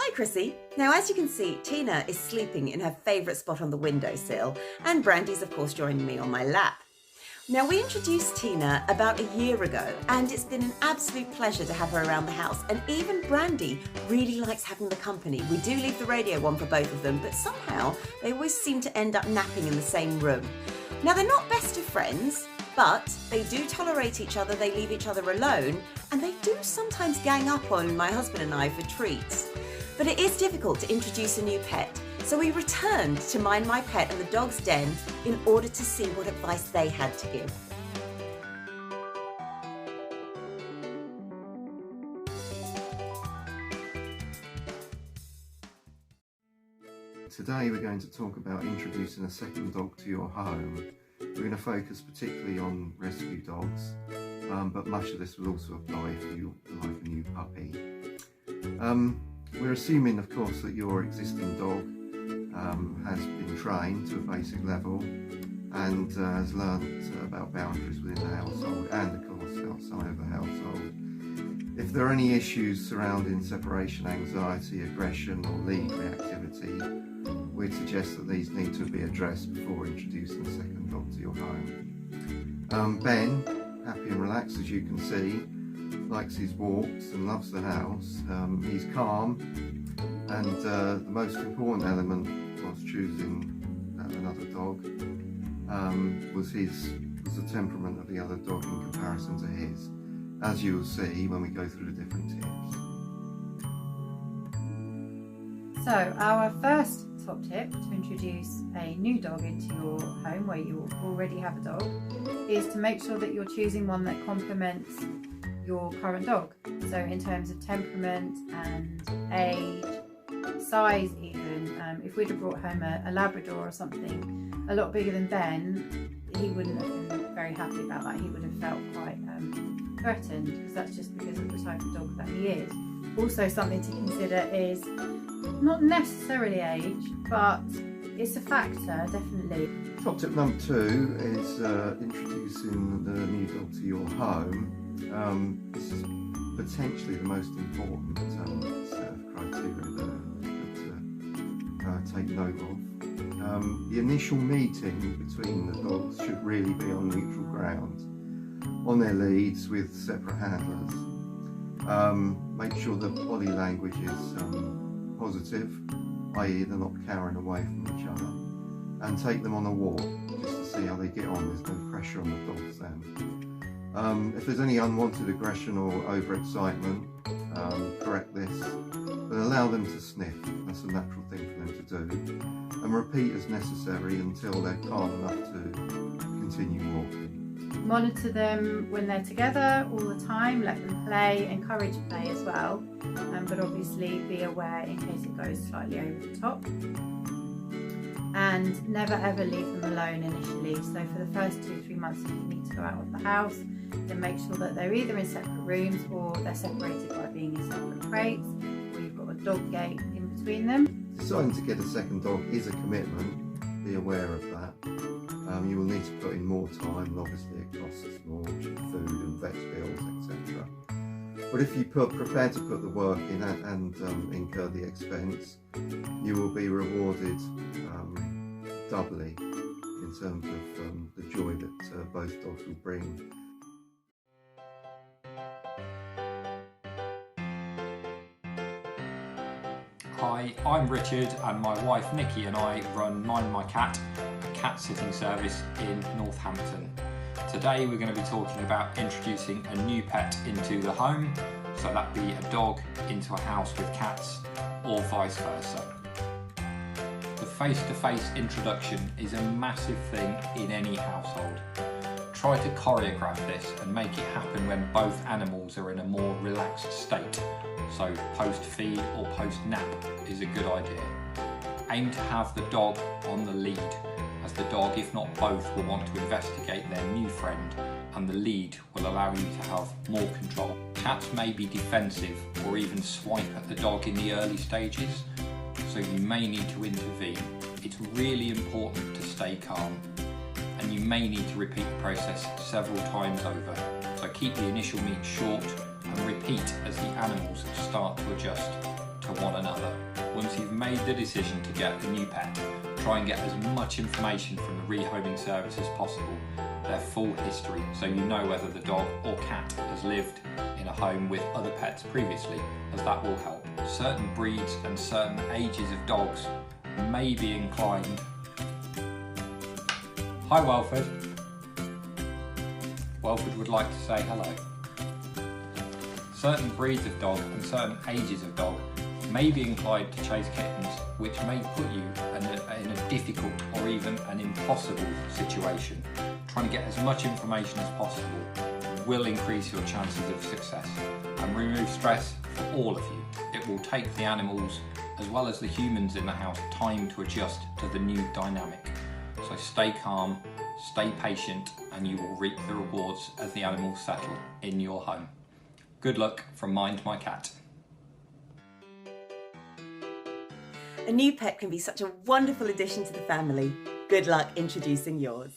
Hi Chrissy. Now as you can see, Tina is sleeping in her favourite spot on the windowsill and Brandy's of course joining me on my lap. Now we introduced Tina about a year ago and it's been an absolute pleasure to have her around the house, and even Brandy really likes having the company. We do leave the radio on for both of them, but somehow they always seem to end up napping in the same room. Now they're not best of friends, but they do tolerate each other, they leave each other alone, and they do sometimes gang up on my husband and I for treats. But it is difficult to introduce a new pet, so we returned to Mind My Pet and the Dog's Den in order to see what advice they had to give. Today we're going to talk about introducing a second dog to your home. We're going to focus particularly on rescue dogs, but much of this will also apply if you like a new puppy. We're assuming, of course, that your existing dog has been trained to a basic level and has learnt about boundaries within the household and, of course, outside of the household. If there are any issues surrounding separation anxiety, aggression or lead reactivity, we'd suggest that these need to be addressed before introducing a second dog to your home. Ben, happy and relaxed as you can see, likes his walks and loves the house. He's calm, and the most important element was choosing another dog was the temperament of the other dog in comparison to his, as you'll see when we go through the different tips. So our first top tip to introduce a new dog into your home where you already have a dog is to make sure that you're choosing one that complements your current dog. So in terms of temperament and age, size even, if we'd have brought home a Labrador or something a lot bigger than Ben, he wouldn't have been very happy about that. He would have felt quite threatened, because that's just because of the type of dog that he is. Also, something to consider is not necessarily age, but it's a factor, definitely. Top tip number 2 is introducing the new dog to your home. This is potentially the most important set of criteria that take note of. The initial meeting between the dogs should really be on neutral ground, on their leads with separate handlers. Make sure the body language is positive, i.e. they're not cowering away from each other, and take them on a walk just to see how they get on. There's no pressure on the dogs then. If there's any unwanted aggression or overexcitement, correct this, but allow them to sniff. That's a natural thing for them to do, and repeat as necessary until they're calm enough to continue walking. Monitor them when they're together all the time, let them play, encourage play as well, but obviously be aware in case it goes slightly over the top. And never ever leave them alone initially. So for the first 2-3 months, if you need to go out of the house, then make sure that they're either in separate rooms or they're separated by being in separate crates, or you've got a dog gate in between them. Deciding to get a second dog is a commitment, be aware of that. You will need to put in more time, and obviously it costs more, food and vet bills, etc. But if you prepare to put the work in and incur the expense, you will be rewarded doubly in terms of the joy that both dogs will bring. Hi, I'm Richard, and my wife Nikki and I run Mind My Cat, a cat sitting service in Northampton. Today we're going to be talking about introducing a new pet into the home, so that be a dog into a house with cats or vice versa. The face-to-face introduction is a massive thing in any household. Try to choreograph this and make it happen when both animals are in a more relaxed state, so post-feed or post-nap is a good idea. Aim to have the dog on the lead, as the dog, if not both, will want to investigate their new friend, and the lead will allow you to have more control. Cats may be defensive or even swipe at the dog in the early stages, so you may need to intervene. It's really important to stay calm, and you may need to repeat the process several times over. So keep the initial meet short and repeat as the animals start to adjust to to one another. Once you've made the decision to get a new pet, try and get as much information from the rehoming service as possible, their full history, so you know whether the dog or cat has lived in a home with other pets previously, as that will help. Certain breeds and certain ages of dogs may be inclined. Hi Welford. Welford would like to say hello. Certain breeds of dog and certain ages of dog may be inclined to chase kittens, which may put you in a difficult or even an impossible situation. Trying to get as much information as possible will increase your chances of success and remove stress for all of you. It will take the animals as well as the humans in the house time to adjust to the new dynamic. So stay calm, stay patient, and you will reap the rewards as the animals settle in your home. Good luck from Mind My Cat. A new pet can be such a wonderful addition to the family. Good luck introducing yours.